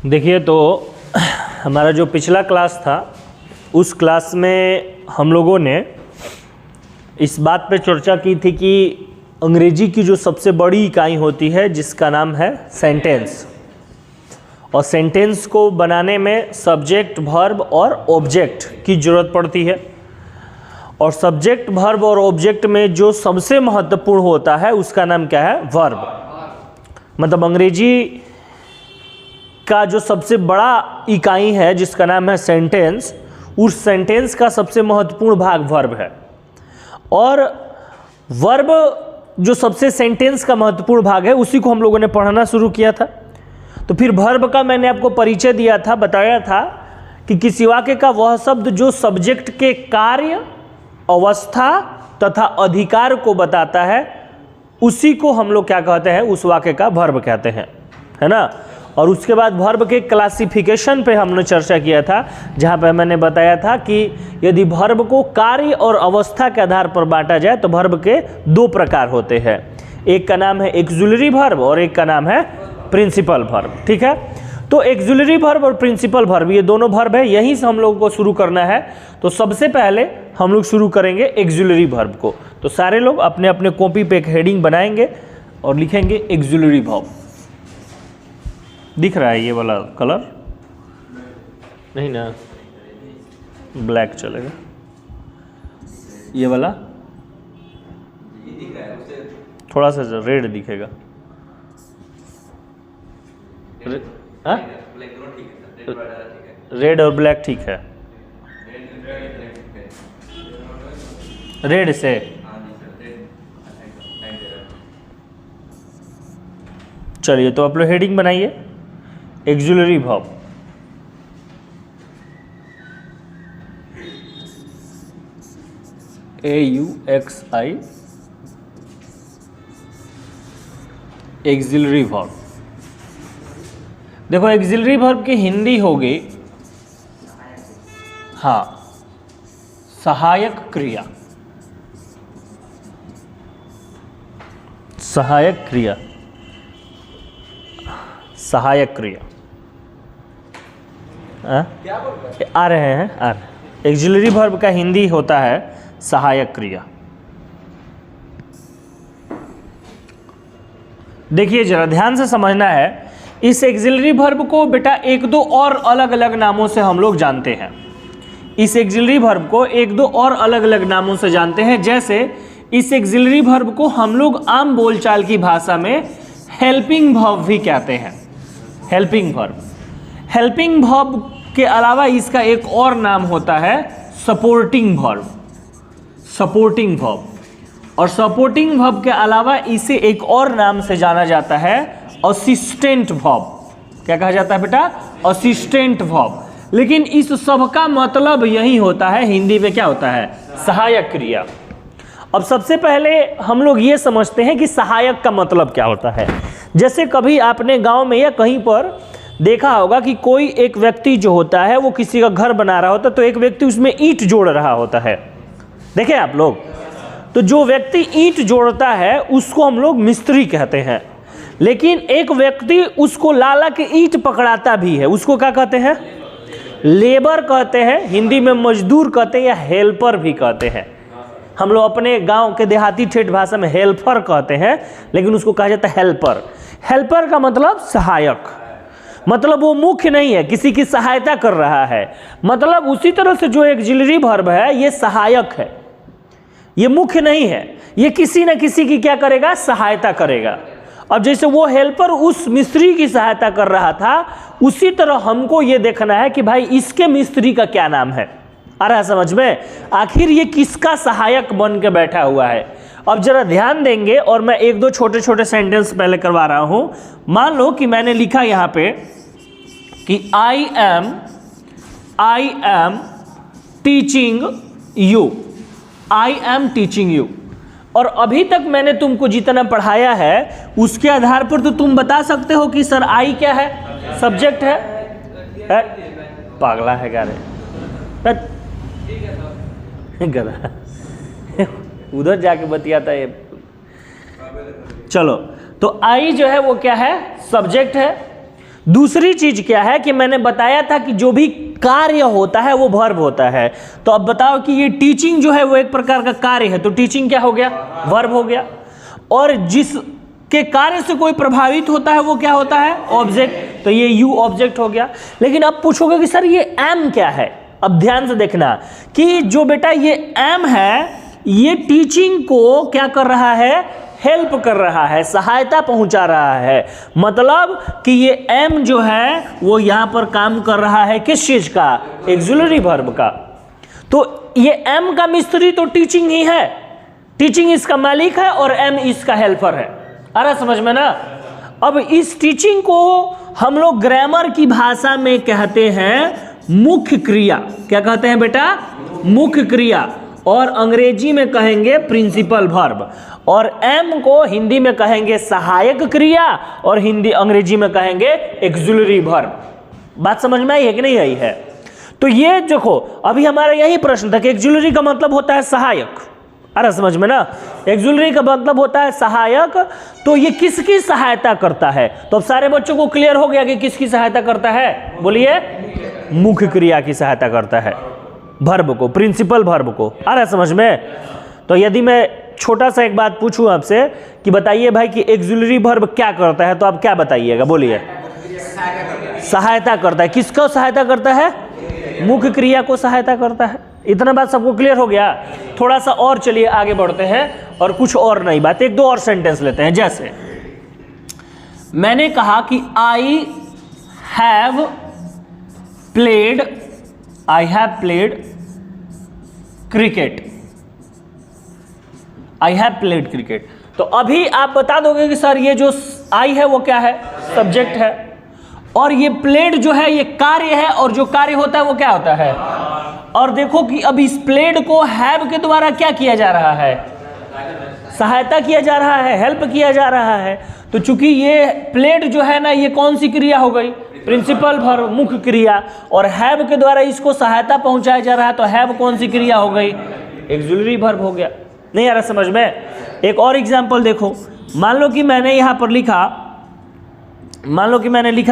देखिए, तो हमारा जो पिछला क्लास था उस क्लास में हम लोगों ने इस बात पे चर्चा की थी कि अंग्रेजी की जो सबसे बड़ी इकाई होती है जिसका नाम है सेंटेंस, और सेंटेंस को बनाने में सब्जेक्ट, वर्ब और ऑब्जेक्ट की ज़रूरत पड़ती है। और सब्जेक्ट, वर्ब और ऑब्जेक्ट में जो सबसे महत्वपूर्ण होता है उसका नाम क्या है? वर्ब। मतलब अंग्रेजी का जो सबसे बड़ा इकाई है जिसका नाम है सेंटेंस, उस सेंटेंस का सबसे महत्वपूर्ण भाग वर्ब है। और वर्ब जो सबसे सेंटेंस का महत्वपूर्ण भाग है उसी को हम लोगों ने पढ़ना शुरू किया था। तो फिर वर्ब का मैंने आपको परिचय दिया था, बताया था कि किसी वाक्य का वह शब्द जो सब्जेक्ट के कार्य, अवस्था तथा अधिकार को बताता है उसी को हम लोग क्या कहते हैं? उस वाक्य का वर्ब कहते हैं, है ना। और उसके बाद वर्ब के क्लासिफिकेशन पे हमने चर्चा किया था, जहाँ पे मैंने बताया था कि यदि वर्ब को कार्य और अवस्था के आधार पर बांटा जाए तो वर्ब के दो प्रकार होते हैं। एक का नाम है एक्सुलरी वर्ब और एक का नाम है प्रिंसिपल वर्ब। ठीक है, तो एक्सुलरी वर्ब और प्रिंसिपल वर्ब ये दोनों वर्ब है, यहीं से हम लोगों को शुरू करना है। तो सबसे पहले हम लोग शुरू करेंगे एक्सुलरी वर्ब को। तो सारे लोग अपने अपने कॉपी पे एक हेडिंग बनाएंगे और लिखेंगे एक्सुलरी वर्ब। दिख रहा है ये वाला कलर? नहीं ना, ब्लैक चलेगा। ये वाला थोड़ा सा रेड दिखेगा। रेड और ब्लैक ठीक है। रेड से चलिए, तो आप लोग हेडिंग बनाइए auxiliary verb. AUXI auxiliary verb. देखो, एक्सुलरी वर्ब की हिंदी होगी, हाँ, सहायक क्रिया। सहायक क्रिया, सहायक क्रिया आ रहे हैं। एक्सुलरी वर्ब का हिंदी होता है सहायक क्रिया। देखिए, जरा ध्यान से समझना है। इस एक्सुलरी वर्ब को बेटा एक दो और अलग अलग नामों से हम लोग जानते हैं। इस एक्सुलरी वर्ब को एक दो और अलग अलग नामों से जानते हैं। जैसे इस एक्सुलरी वर्ब को हम लोग आम बोलचाल की भाषा में हेल्पिंग वर्ब भी कहते हैं। Helping verb. हेल्पिंग वर्ब के अलावा इसका एक और नाम होता है सपोर्टिंग वर्ब। Supporting verb. और सपोर्टिंग वर्ब के अलावा इसे एक और नाम से जाना जाता है असिस्टेंट वर्ब। क्या कहा जाता है बेटा? Assistant verb. लेकिन इस सब का मतलब यही होता है, हिंदी में क्या होता है? सहायक क्रिया। अब सबसे पहले हम लोग ये समझते हैं कि सहायक का मतलब क्या होता है। जैसे कभी आपने गांव में या कहीं पर देखा होगा कि कोई एक व्यक्ति जो होता है वो किसी का घर बना रहा होता है, तो एक व्यक्ति उसमें ईंट जोड़ रहा होता है। देखें आप लोग, तो जो व्यक्ति ईंट जोड़ता है उसको हम लोग मिस्त्री कहते हैं। लेकिन एक व्यक्ति उसको लाला के ईंट पकड़ाता भी है, उसको क्या कहते हैं? लेबर कहते हैं। हिंदी में मजदूर कहते हैं या हेल्पर भी कहते हैं। हम लोग अपने गांव के देहाती ठेठ भाषा में हेल्पर कहते हैं, लेकिन उसको कहा जाता है हेल्पर। हेल्पर का मतलब सहायक। मतलब वो मुख्य नहीं है, किसी की सहायता कर रहा है। मतलब उसी तरह से जो एक्सुलरी वर्ब है ये सहायक है, ये मुख्य नहीं है, ये किसी न किसी की क्या करेगा? सहायता करेगा। अब जैसे वो हेल्पर उस मिस्त्री की सहायता कर रहा था, उसी तरह हमको ये देखना है कि भाई इसके मिस्त्री का क्या नाम है। आ रहा है समझ में? आखिर ये किसका सहायक बन के बैठा हुआ है। अब जरा ध्यान देंगे, और मैं एक दो छोटे छोटे सेंटेंस पहले करवा रहा हूं। मान लो कि मैंने लिखा यहां पे कि I am teaching you. I am teaching you. और अभी तक मैंने तुमको जितना पढ़ाया है उसके आधार पर तो तुम बता सकते हो कि सर आई क्या है? सब्जेक्ट है? पागला है गारे, उधर जाके बतियाता है। चलो, तो आई जो है वो क्या है? सब्जेक्ट है। दूसरी चीज क्या है कि मैंने बताया था कि जो भी कार्य होता है वो वर्ब होता है। तो अब बताओ कि ये टीचिंग जो है वो एक प्रकार का कार्य है, तो टीचिंग क्या हो गया? वर्ब हो गया। और जिसके कार्य से कोई प्रभावित होता है वो क्या होता है? ऑब्जेक्ट। तो ये यू ऑब्जेक्ट हो गया। लेकिन अब पूछोगे कि सर ये एम क्या है? अब ध्यान से देखना कि जो बेटा ये एम है ये टीचिंग को क्या कर रहा है? हेल्प कर रहा है, सहायता पहुंचा रहा है। मतलब कि ये एम जो है वो यहां पर काम कर रहा है किस चीज का? एक्सिलरी वर्ब का। तो ये एम का मिस्त्री तो टीचिंग ही है, टीचिंग इसका मालिक है और एम इसका हेल्पर है। आ रहा समझ में ना? अब इस टीचिंग को हम लोग ग्रामर की भाषा में कहते हैं मुख्य क्रिया। क्या कहते हैं बेटा? मुख्य क्रिया। और अंग्रेजी में कहेंगे प्रिंसिपल वर्ब, और एम को हिंदी में कहेंगे सहायक क्रिया, और अंग्रेजी में कहेंगे एक्सिलरी वर्ब। बात समझ में आई है कि नहीं आई है? तो ये देखो अभी हमारा यही प्रश्न था कि एक्सिलरी का मतलब होता है सहायक। अरे समझ में ना? एक्सिलरी का मतलब होता है सहायक। तो ये किसकी सहायता करता है? तो अब सारे बच्चों को क्लियर हो गया कि किसकी सहायता करता है? बोलिए। मुख्य क्रिया की सहायता करता है, वर्ब को, प्रिंसिपल वर्ब को। आ रहा है समझ में? तो यदि मैं छोटा सा एक बात पूछूं आपसे कि बताइए भाई कि एक्सिलरी वर्ब क्या करता है, तो आप क्या बताइएगा? बोलिए। सहायता करता है। किसको सहायता करता है? मुख्य क्रिया को सहायता करता है। इतना बात सबको क्लियर हो गया? थोड़ा सा और चलिए आगे बढ़ते हैं और कुछ और नई बात, एक दो और सेंटेंस लेते हैं। जैसे मैंने कहा कि I have played cricket. I have played cricket. तो अभी आप बता दोगे कि सर ये जो आई है वो क्या है? सब्जेक्ट है, और ये प्लेड जो है ये कार्य है, और जो कार्य होता है वो क्या होता है? और देखो कि अब इस प्लेड को हैव के द्वारा क्या किया जा रहा है? सहायता किया जा रहा है, हेल्प किया जा रहा है। तो चूंकि ये प्लेड जो है ना ये कौन सी क्रिया हो गई? प्रिंसिपल वर्ब, मुख्य क्रिया। और हैव के द्वारा इसको सहायता पहुंचाया जा रहा है, तो हैव कौन सी क्रिया हो गई? एक्सिलरी वर्ब हो गया। नहीं आ रहा समझ में? एक और एग्जांपल देखो। मान लो कि मैंने यहां पर लिखा,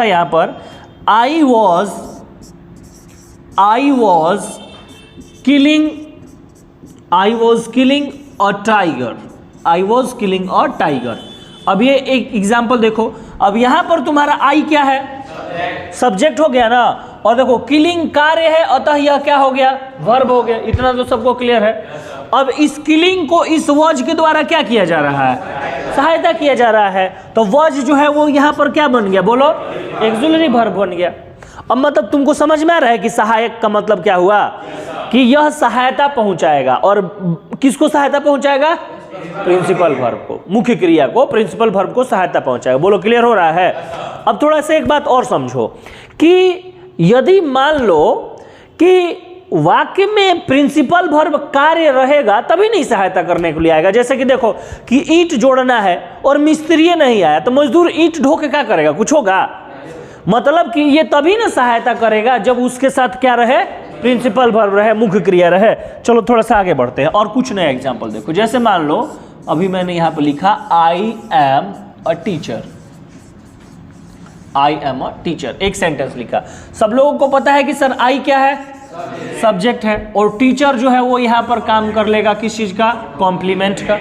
यहां पर I was killing a tiger. अब ये एक एग्जांपल देखो। अब यहां पर तुम्हारा आई क्या है? सब्जेक्ट हो गया ना। और देखो किलिंग कार्य है, अतः यह क्या हो गया? वर्ब हो गया। इतना तो सबको क्लियर है। अब इस किलिंग को इस वॉज के द्वारा क्या किया जा रहा है? सहायता किया जा रहा है। तो वॉज जो है वो यहां पर क्या बन गया? बोलो। एक्सिलरी वर्ब बन गया। अब मतलब तुमको समझ में आ रहा है कि सहायक का मतलब क्या हुआ? कि यह सहायता पहुंचाएगा। और किसको सहायता पहुंचाएगा? प्रिंसिपल वर्ब को, मुख्य क्रिया को, प्रिंसिपल वर्ब को सहायता पहुंचाएगा। बोलो क्लियर हो रहा है? अब थोड़ा सा एक बात और समझो कि यदि मान लो कि वाक्य में प्रिंसिपल वर्ब कार्य रहेगा तभी नहीं सहायता करने के लिए आएगा। जैसे कि देखो कि ईंट जोड़ना है और मिस्त्री नहीं आया, तो मजदूर ईंट ढो के क्या करेगा? कुछ होगा? मतलब कि ये तभी ना सहायता करेगा जब उसके साथ क्या रहे? प्रिंसिपल वर्ब रहे, मुख्य क्रिया रहे। चलो थोड़ा सा आगे बढ़ते हैं और कुछ नया एग्जांपल देखो। जैसे मान लो अभी मैंने यहां पर लिखा I am a teacher. I am a teacher, एक सेंटेंस लिखा। सब लोगों को पता है कि सर आई क्या है? सब्जेक्ट है, और टीचर जो है वो यहां पर काम कर लेगा किस चीज का? कॉम्प्लीमेंट का।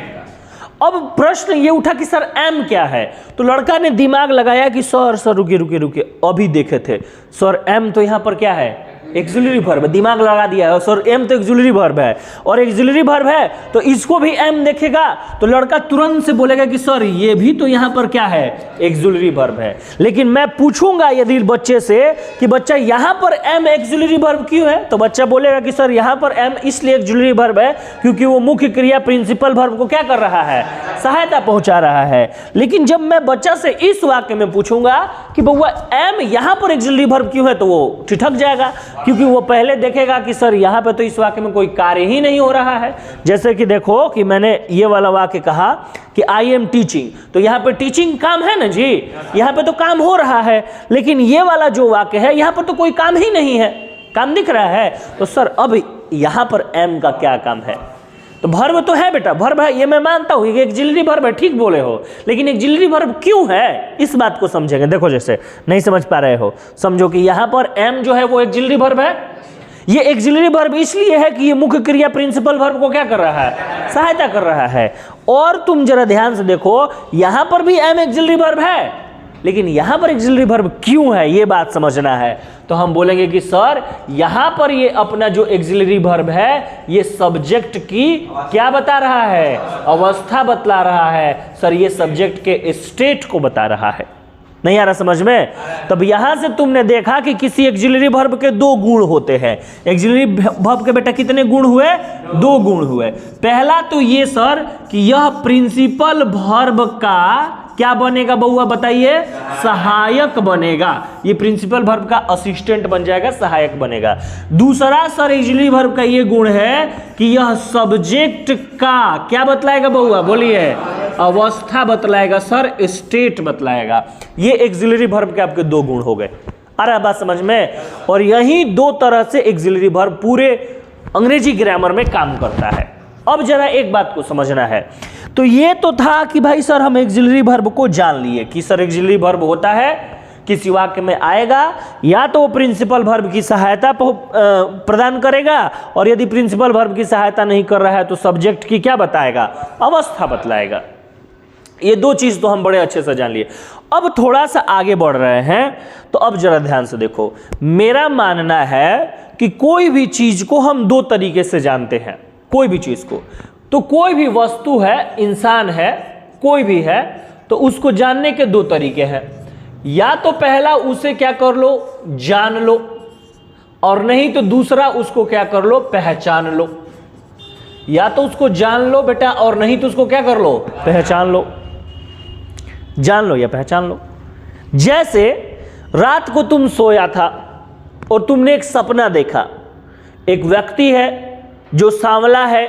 अब प्रश्न ये उठा कि सर एम क्या है? तो लड़का ने दिमाग लगाया कि सर रुके अभी देखे थे सर एम तो यहां पर क्या है? Axillary verb. दिमाग लगा दिया है, सर एम तो एक्सिलरी वर्ब है, और एक्सिलरी वर्ब है तो इसको भी एम देखेगा तो लड़का तुरंत से बोलेगा कि सर ये भी तो यहां पर क्या है? एक्सिलरी वर्ब है। लेकिन मैं पूछूंगा यदि बच्चे से कि बच्चा यहां पर एम एक्सिलरी वर्ब क्यों है, तो बच्चा बोलेगा कि सर यहां पर एम इसलिए एक्सिलरी वर्ब है क्योंकि वो मुख्य क्रिया प्रिंसिपल वर्ब को क्या कर रहा है? सहायता पहुंचा रहा है। लेकिन जब मैं बच्चा से इस वाक्य में पूछूंगा कि बउआ एम यहां पर एक्सिलरी वर्ब क्यों है, तो वो ठिठक जाएगा, क्योंकि वो पहले देखेगा कि सर यहाँ पे तो इस वाक्य में कोई कार्य ही नहीं हो रहा है। जैसे कि देखो कि मैंने ये वाला वाक्य कहा कि आई एम टीचिंग, तो यहाँ पे टीचिंग काम है ना जी, यहाँ पे तो काम हो रहा है। लेकिन ये वाला जो वाक्य है यहाँ पर तो कोई काम ही नहीं है, काम दिख रहा है। तो सर अब यहाँ पर एम का क्या काम है? तो वर्ब तो है बेटा, वर्ब है, ये मैं मानता हूं, ये ऑक्सिलरी वर्ब है, ठीक बोले हो, लेकिन ऑक्सिलरी वर्ब क्यों है इस बात को समझेंगे। देखो जैसे नहीं समझ पा रहे हो, समझो कि यहां पर एम जो है वो ऑक्सिलरी वर्ब है। ये ऑक्सिलरी वर्ब इसलिए है कि ये मुख्य क्रिया प्रिंसिपल वर्ब को क्या कर रहा है, सहायता कर रहा है। और तुम जरा ध्यान से देखो, यहां पर भी एम ऑक्सिलरी वर्ब है, लेकिन यहां पर ऑक्सिलरी वर्ब क्यों है ये बात समझना है। तो हम बोलेंगे कि सर यहां पर ये अपना जो ऑक्सिलरी वर्ब है ये सब्जेक्ट की क्या बता रहा है, अवस्था बतला रहा है। सर ये सब्जेक्ट के स्टेट को बता रहा है। नहीं आ रहा समझ में। तब यहां से तुमने देखा कि किसी ऑक्सिलरी वर्ब के दो गुण होते हैं। ऑक्सिलरी वर्ब के बेटा कितने गुण हुए, दो गुण हुए। पहला तो ये सर कि यह प्रिंसिपल वर्ब का क्या बनेगा बउआ बताइए, सहायक बनेगा। ये प्रिंसिपल वर्ब का असिस्टेंट बन जाएगा, सहायक बनेगा। दूसरा सर ऑक्सिलरी वर्ब का ये गुण है कि यह सब्जेक्ट का क्या बतलाएगा बउआ, बोलिए, अवस्था बतलाएगा सर, स्टेट बतलाएगा। ये ऑक्सिलरी वर्ब के आपके दो गुण हो गए। आ रहा है बात समझ में। और यही दो तरह से ऑक्सिलरी वर्ब पूरे अंग्रेजी ग्रामर में काम करता है। अब जरा एक बात को समझना है। तो ये तो था कि भाई सर हम ऑक्सिलरी वर्ब को जान लिए कि सर ऑक्सिलरी वर्ब होता है, किसी वाक्य में आएगा, या तो वो प्रिंसिपल वर्ब की सहायता प्रदान करेगा, और यदि प्रिंसिपल वर्ब की सहायता नहीं कर रहा है तो सब्जेक्ट की क्या बताएगा, अवस्था बतलाएगा। ये दो चीज तो हम बड़े अच्छे से जान लिए। अब थोड़ा सा आगे बढ़ रहे हैं, तो अब जरा ध्यान से देखो। मेरा मानना है कि कोई भी चीज को हम दो तरीके से जानते हैं। कोई भी चीज को, तो कोई भी वस्तु है, इंसान है, कोई भी है, तो उसको जानने के दो तरीके हैं। या तो पहला उसे क्या कर लो, जान लो, और नहीं तो दूसरा उसको क्या कर लो, पहचान लो। या तो उसको जान लो बेटा, और नहीं तो उसको क्या कर लो, पहचान लो। जान लो या पहचान लो। जैसे रात को तुम सोया था और तुमने एक सपना देखा। एक व्यक्ति है जो सांवला है,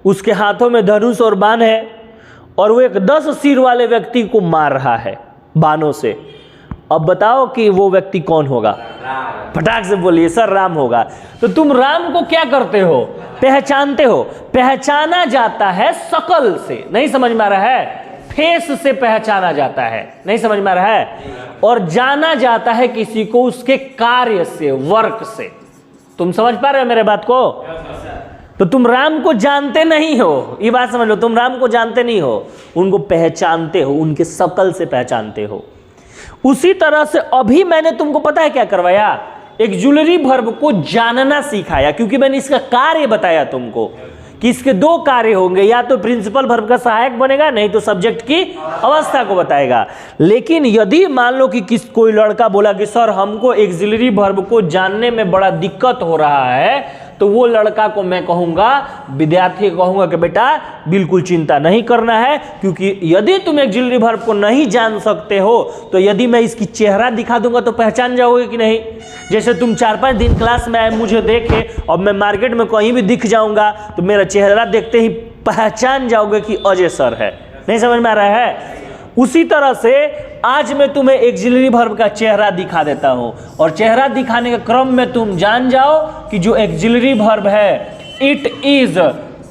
उसके हाथों में धनुष और बाण है, और वो एक 10 सिर वाले व्यक्ति को मार रहा है बाणों से। अब बताओ कि वो व्यक्ति कौन होगा, फटाक से बोलिए सर, राम होगा। तो तुम राम को क्या करते हो, पहचानते हो। पहचाना जाता है शकल से, नहीं समझ में आ रहा है, फेस से पहचाना जाता है, नहीं समझ में आ रहा है। और जाना जाता है किसी को उसके कार्य से, वर्क से। तुम समझ पा रहे हो मेरे बात को। तो तुम राम को जानते नहीं हो, ये बात समझ लो, तुम राम को जानते नहीं हो, उनको पहचानते हो, उनके शकल से पहचानते हो। उसी तरह से अभी मैंने तुमको पता है क्या करवाया, ऑक्सिलरी वर्ब को जानना सिखाया, क्योंकि मैंने इसका कार्य बताया तुमको कि इसके दो कार्य होंगे, या तो प्रिंसिपल वर्ब का सहायक बनेगा, नहीं तो सब्जेक्ट की अवस्था को बताएगा। लेकिन यदि मान लो कि कोई लड़का बोला कि सर हमको ऑक्सिलरी वर्ब को जानने में बड़ा दिक्कत हो रहा है, तो वो लड़का को मैं कहूंगा, विद्यार्थी को कहूंगा कि बेटा बिल्कुल चिंता नहीं करना है, क्योंकि यदि तुम ऑक्सिलरी वर्ब को नहीं जान सकते हो तो यदि मैं इसकी चेहरा दिखा दूंगा तो पहचान जाओगे कि नहीं। जैसे तुम 4-5 दिन क्लास में आए, मुझे देखे, और मैं मार्केट में कहीं भी दिख जाऊंगा तो मेरा चेहरा देखते ही पहचान जाओगे कि अजय सर है। नहीं समझ में आ रहा है। उसी तरह से आज मैं तुम्हें ऑक्सिलरी वर्ब का चेहरा दिखा देता हूं, और चेहरा दिखाने के क्रम में तुम जान जाओ कि जो ऑक्सिलरी वर्ब है इट इज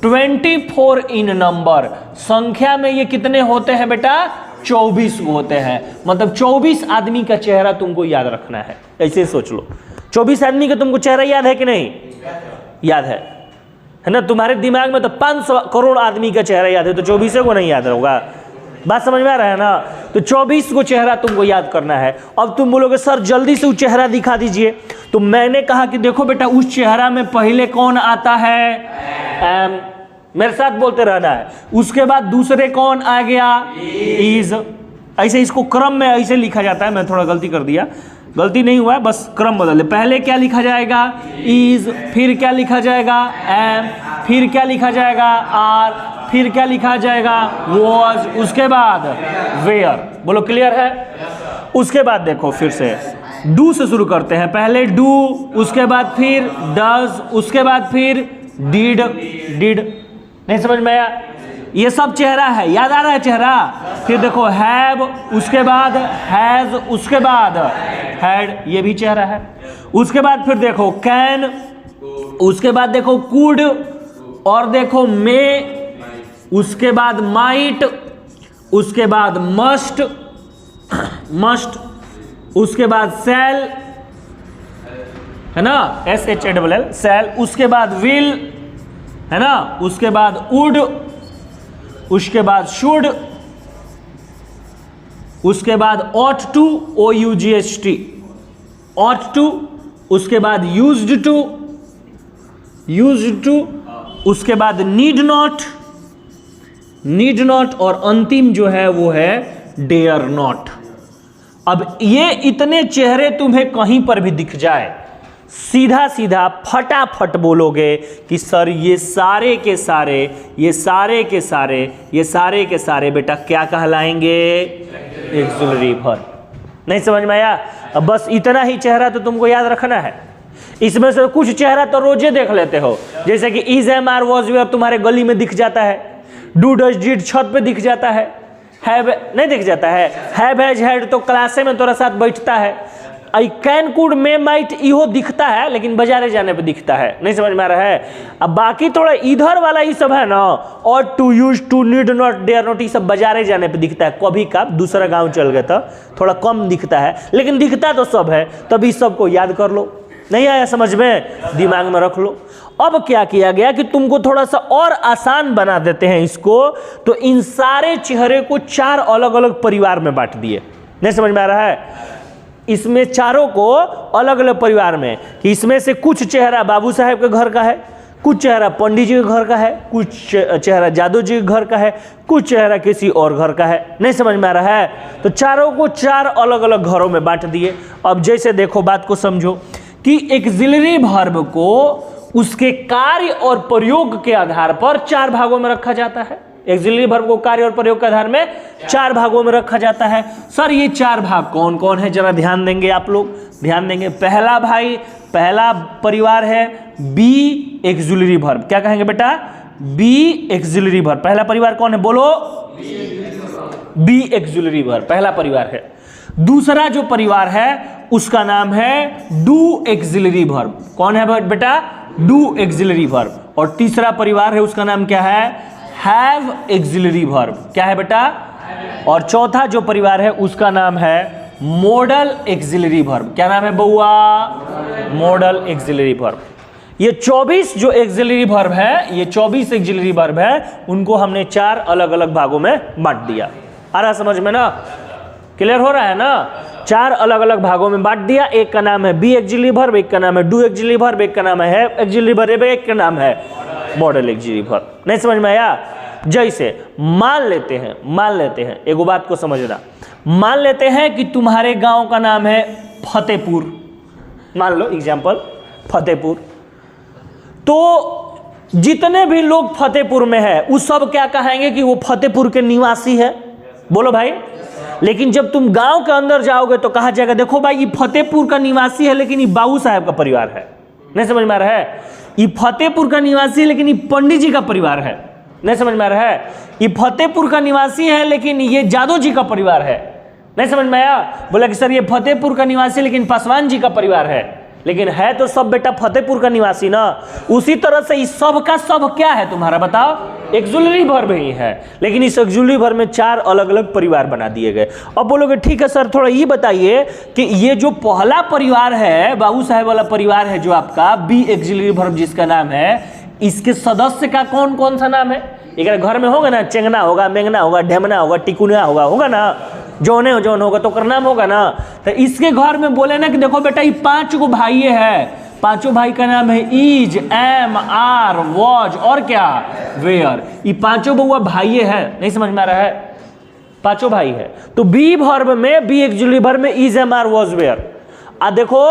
24 इन नंबर। संख्या में ये कितने होते हैं बेटा, 24 होते हैं। मतलब 24 आदमी का चेहरा तुमको याद रखना है। ऐसे सोच लो, 24 आदमी का तुमको चेहरा याद है कि नहीं, याद है ना। तुम्हारे दिमाग में तो 500 करोड़ आदमी का चेहरा याद है, तो 24 को नहीं याद होगा। बात समझ में आ रहा है ना। तो 24 को चेहरा तुमको याद करना है। अब तुम बोलोगे सर जल्दी से वो चेहरा दिखा दीजिए, तो मैंने कहा कि देखो बेटा उस चेहरा में पहले कौन आता है, एम, मेरे साथ बोलते रहना है। उसके बाद दूसरे कौन आ गया, इज। ऐसे इसको क्रम में ऐसे लिखा जाता है। मैं थोड़ा गलती कर दिया, गलती नहीं हुआ है, बस क्रम बदल दे। पहले क्या लिखा जाएगा, इज, फिर क्या लिखा जाएगा, एम, फिर क्या लिखा जाएगा, आर, फिर क्या लिखा जाएगा, वॉज, उसके बाद वेयर। बोलो क्लियर है। उसके बाद देखो फिर से डू से शुरू करते हैं। पहले डू, उसके बाद फिर डज, उसके बाद फिर डिड। डिड नहीं समझ में आया। ये सब चेहरा है, याद आ रहा है चेहरा। फिर देखो हैव, उसके बाद हैज, उसके बाद हैड, ये भी चेहरा है। उसके बाद फिर देखो कैन, उसके बाद देखो कुड, और देखो मे, उसके बाद माइट, उसके बाद मस्ट, उसके बाद सेल, है ना, SHALL, सेल, उसके बाद विल, है ना, उसके बाद वुड, उसके बाद शुड, उसके बाद ought to, OUGHT, ought to, उसके बाद used to, उसके बाद need not, और अंतिम जो है वो है dare not। अब ये इतने चेहरे तुम्हें कहीं पर भी दिख जाए, सीधा सीधा फटाफट बोलोगे कि सर ये सारे के सारे बेटा क्या कहलाएंगे? Auxiliary verb. नहीं समझ में आया? अब बस इतना ही चेहरा तो तुमको याद रखना है। इसमें से कुछ चेहरा तो रोजे देख लेते हो, जैसे कि is, am, are, was, were तुम्हारे गली में दिख जाता है, डू, डज, डिड छत पे दिख जाता है, हैव नहीं दिख जाता है, हैव, हैज, हैड तो क्लासे में तोरा साथ बैठता है, I can, could, may, might इहो दिखता है, लेकिन बाजारे जाने पे दिखता है। नहीं समझ में आ रहा है? अब बाकी थोड़ा इधर वाला ये सब है ना, ought to, used to, need not, dare not, ये सब बाजारे जाने पे दिखता है। कभी का दूसरा गांव चल गए तो थोड़ा कम दिखता है, लेकिन दिखता तो सब है। तभी सबको याद कर लो। नहीं आया समझ में? दिमाग में रख लो। अब क्या किया गया कि तुमको थोड़ा सा और आसान बना देते हैं इसको, तो इन सारे चेहरे को 4 अलग अलग परिवार में बांट दिए। नहीं समझ में आ रहा है? इसमें चारों को अलग अलग परिवार में, कि इसमें से कुछ चेहरा बाबू साहब के घर का है, कुछ चेहरा पंडित जी के घर का है, कुछ चेहरा जादू जी के घर का है, कुछ चेहरा किसी और घर का है। नहीं समझ में आ रहा है? तो चारों को 4 अलग अलग घरों में बांट दिए। अब जैसे देखो, बात को समझो कि एक्सिलरी वर्ब को उसके कार्य और प्रयोग के आधार पर 4 भागों में रखा जाता है। एक्सिलरी वर्ब को कार्य और प्रयोग के आधार में 4 भागों में रखा जाता है। सर ये 4 भाग कौन कौन है? जरा ध्यान देंगे आप लोग, ध्यान देंगे। पहला परिवार है बी एक्सिलरी वर्ब। क्या कहेंगे बेटा? Be auxiliary verb. पहला परिवार कौन है? बोलो। बी एक्सिलरी वर्ब पहला परिवार है। दूसरा जो परिवार है उसका नाम है डू एक्सिलरी वर्ब। कौन है बेटा? Do axillary verb. और तीसरा परिवार है उसका नाम क्या है? Have axillary verb. क्या है बेटा? और चौथा जो परिवार है उसका नाम है मॉडल एक्सिलरी वर्ब। क्या नाम है बउआ? Model axillary verb. ये 24 जो एक्सिलरी वर्ब है, ये 24 एक्सिलरी वर्ब है, उनको हमने 4 अलग अलग भागों में बांट दिया। आ रहा समझ में ना? क्लियर हो रहा है ना? 4 अलग अलग भागों में बांट दिया। एक का नाम है बी एक्सिलरी वर्ब, एक का नाम है डू एक्सिलरी वर्ब, एक का नाम है एक्सिलरी वर्ब, एक का नाम है मॉडल एक्सिलरी वर्ब। नहीं समझ में आया? जैसे मान लेते हैं एगो बात को समझना। मान लेते हैं कि तुम्हारे गांव का नाम है फतेहपुर, मान लो एग्जांपल फतेहपुर। तो जितने भी लोग फतेहपुर में है उस सब क्या कहेंगे कि वो फतेहपुर के निवासी है। बोलो भाई। लेकिन जब तुम गांव के अंदर जाओगे तो कहा जाएगा देखो भाई ये फतेहपुर का निवासी है, लेकिन ये बाबू साहब का परिवार है। नहीं समझ में आ रहा है? ये फतेहपुर का निवासी है लेकिन ये पंडित जी का परिवार है। नहीं समझ में आ रहा है? ये फतेहपुर का निवासी है लेकिन ये जादव जी का परिवार है। नहीं समझ में आया? बोला कि सर ये फतेहपुर का निवासी लेकिन पासवान जी का परिवार है। लेकिन है तो सब बेटा फतेहपुर का निवासी ना। उसी तरह से इस सब का सब क्या है तुम्हारा बताओ? एक्सिलरी वर्ब ही है। लेकिन इस एक्सिलरी वर्ब में 4 अलग अलग परिवार बना दिए गए। अब बोलोगे ठीक है सर थोड़ा ये बताइए कि ये जो पहला परिवार है बाबू साहब वाला परिवार है जो आपका बी एक्सिलरी वर्ब जिसका नाम है, इसके सदस्य का कौन कौन सा नाम है? एक घर में होगा ना, चेंगना होगा, मेंगना होगा, ढेमना होगा, टिकुना होगा ना, जौन होगा तो कर नाम होगा ना। तो इसके घर में बोले ना कि देखो बेटा ये 5 गो भाई है, 5 भाई का नाम है इज, एम, आर, वॉज और क्या वेयर। ये 5 बउआ भाई है। नहीं समझ में आ रहा है? 5 भाई है। तो बी वर्ब में, बी एक्सिलरी वर्ब में is, am, are, was, were. आ देखो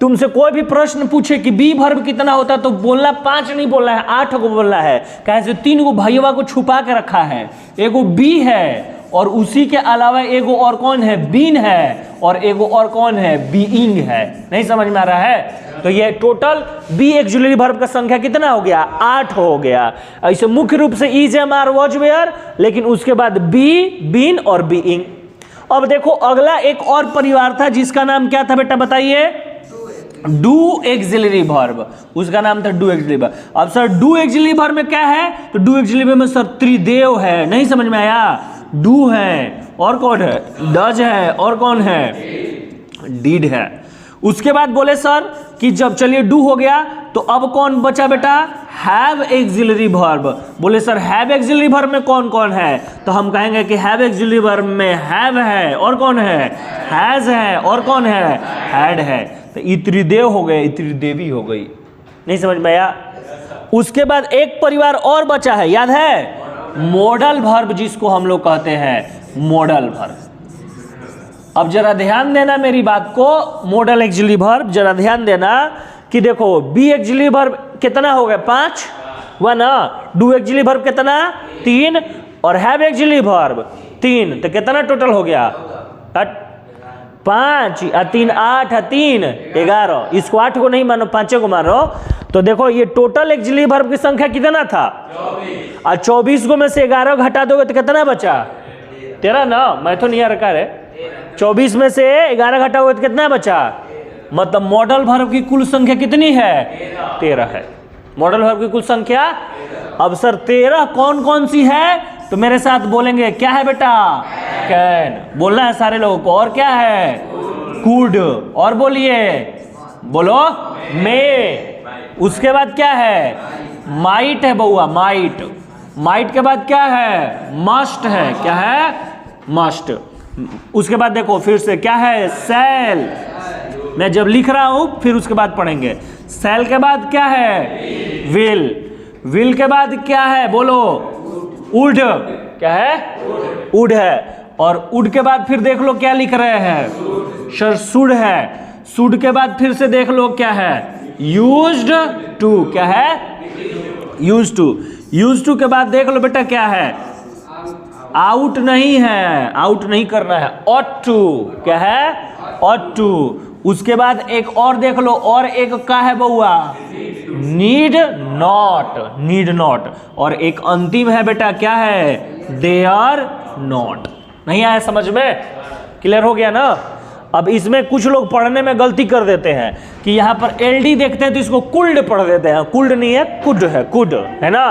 तुमसे कोई भी प्रश्न पूछे कि बी वर्ब कितना होता है तो बोलना 5 नहीं बोलना है, 8 को बोलना है। कैसे? 3 गो भैया को छुपा के रखा है। एगो बी है और उसी के अलावा एगो और कौन है? बीन है। और एगो और कौन है? बीइंग है। नहीं समझ में आ रहा है? तो ये टोटल बी एक्सिलरी वर्ब का संख्या कितना हो गया? 8 हो गया। ऐसे मुख्य रूप से is, am, are, was, were, लेकिन उसके बाद बी, बीन और बीइंग। अब देखो अगला एक और परिवार था जिसका नाम क्या था बेटा बताइए? डू एक्सिलरी वर्ब, उसका नाम था डू एक्सिलरी वर्ब। अब सर डू एक्सिलरी वर्ब में क्या है, तो डू एक्सिलरी वर्ब में सर त्रिदेव है, नहीं समझ में आया? डू है और कौन है, डज है और कौन है, डिड है। उसके बाद बोले सर कि जब चलिए डू हो गया तो अब कौन बचा बेटा, हैव एक्सिलरी वर्ब। बोले सर हैव एक्सिलरी वर्ब में कौन कौन है, तो हम कहेंगे कि हैव एक्सिलरी वर्ब में हैव है और कौन है, हैज है और कौन है, हैड है। तो ये त्रिदेव हो गए, त्रिदेवी हो गई, नहीं समझ में आया? उसके बाद एक परिवार और बचा है, याद है, मॉडल वर्ब, जिसको हम लोग कहते हैं मॉडल वर्ब। अब जरा ध्यान देना मेरी बात को, मॉडल एक्सिलरी वर्ब जरा ध्यान देना कि देखो बी एक्सिलरी वर्ब कितना हो गया, 5 हुआ ना, डू एक्सिलरी वर्ब कितना, 3, और हैव एक्सिलरी वर्ब 3, तो कितना टोटल हो गया, 5 और 3 8 और 3 11। इसको 8 को नहीं मानो, 5 को मानो। तो देखो ये टोटल एक्सिलरी वर्ब की संख्या कितना था, 24, और 24 को में से 11 घटा दोगे तो कितना बचा, 13 ना, मैं तो नहीं आ रखा है, 24 में से 11 घटा हुआ तो कितना बचा, मतलब मॉडल वर्ब की कुल संख्या कितनी है, 13 है। मॉडल वर्ब की कुल संख्या, अब सर 13 कौन कौन सी है, तो मेरे साथ बोलेंगे क्या है बेटा, कैन, बोलना है सारे लोगों को, और क्या है, कुड, और बोलिए, बोलो मे, उसके बाद क्या है, माइट है बउआ, माइट, माइट के बाद क्या है, मस्ट है, क्या है, मस्ट। उसके बाद देखो फिर से क्या है, सेल, मैं जब लिख रहा हूं फिर उसके बाद पढ़ेंगे। सेल के बाद क्या है, विल, विल के बाद क्या है, बोलो, वुड, क्या है, वुड है, और वुड के बाद फिर देख लो क्या लिख रहे हैं, सर शुड है, शुड के बाद फिर से देख लो क्या है, यूज्ड टू, क्या है, यूज्ड टू, यूज्ड टू के बाद देख लो बेटा क्या है, आउट नहीं है, आउट नहीं करना है, ऑट टू, क्या है, ऑट टू। उसके बाद एक और देख लो, और एक का है बउआ, नीड नॉट, नीड नॉट, और एक अंतिम है बेटा क्या है, दे आर नॉट। नहीं आया समझ में, क्लियर हो गया ना? अब इसमें कुछ लोग पढ़ने में गलती कर देते हैं कि यहाँ पर एलडी देखते हैं तो इसको कुल्ड पढ़ देते हैं, कुल्ड नहीं है, कुड है, कुड है ना।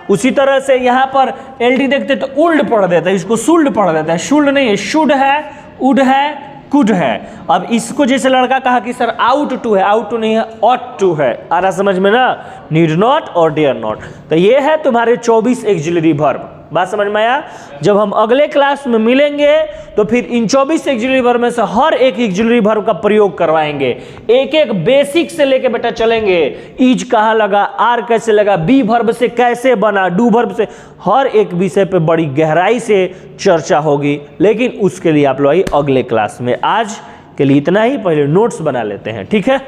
उसी तरह से यहाँ पर एलडी देखते हैं तो उल्ड पढ़ देते हैं, इसको शुल्ड पढ़ देते हैं, शुल्ड नहीं है, शुड है, उड है, कुड है। अब इसको जैसे लड़का कहा कि सर आउट टू है, आउट टू नहीं है, ऑट टू है, आ रहा समझ में ना, नीड नॉट और डेयर नॉट। तो ये है तुम्हारे 24 एक्सिलरी वर्ब, बात समझ में आया? जब हम अगले क्लास में मिलेंगे तो फिर इन 24 एक्सिलरी वर्ब में से हर एक एक्सिलरी वर्ब का प्रयोग करवाएंगे, एक एक बेसिक से लेके बेटा चलेंगे, इज कहाँ लगा, आर कैसे लगा, बी वर्ब से कैसे बना, डू वर्ब से, हर एक विषय पे बड़ी गहराई से चर्चा होगी। लेकिन उसके लिए आप लोग अगले क्लास में, आज के लिए इतना ही, पहले नोट्स बना लेते हैं, ठीक है।